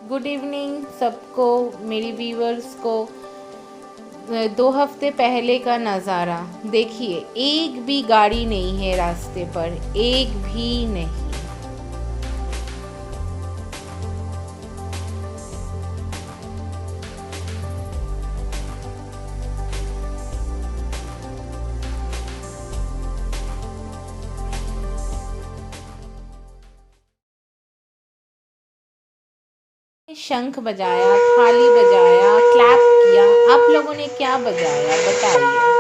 Good evening सबको, मेरी viewers को। 2 हफ्ते पहले का नज़ारा देखिए, एक भी गाड़ी नहीं है रास्ते पर, एक भी नहीं। शंख बजाया, थाली बजाया, क्लैप किया। आप लोगों ने क्या बजाया बताइए।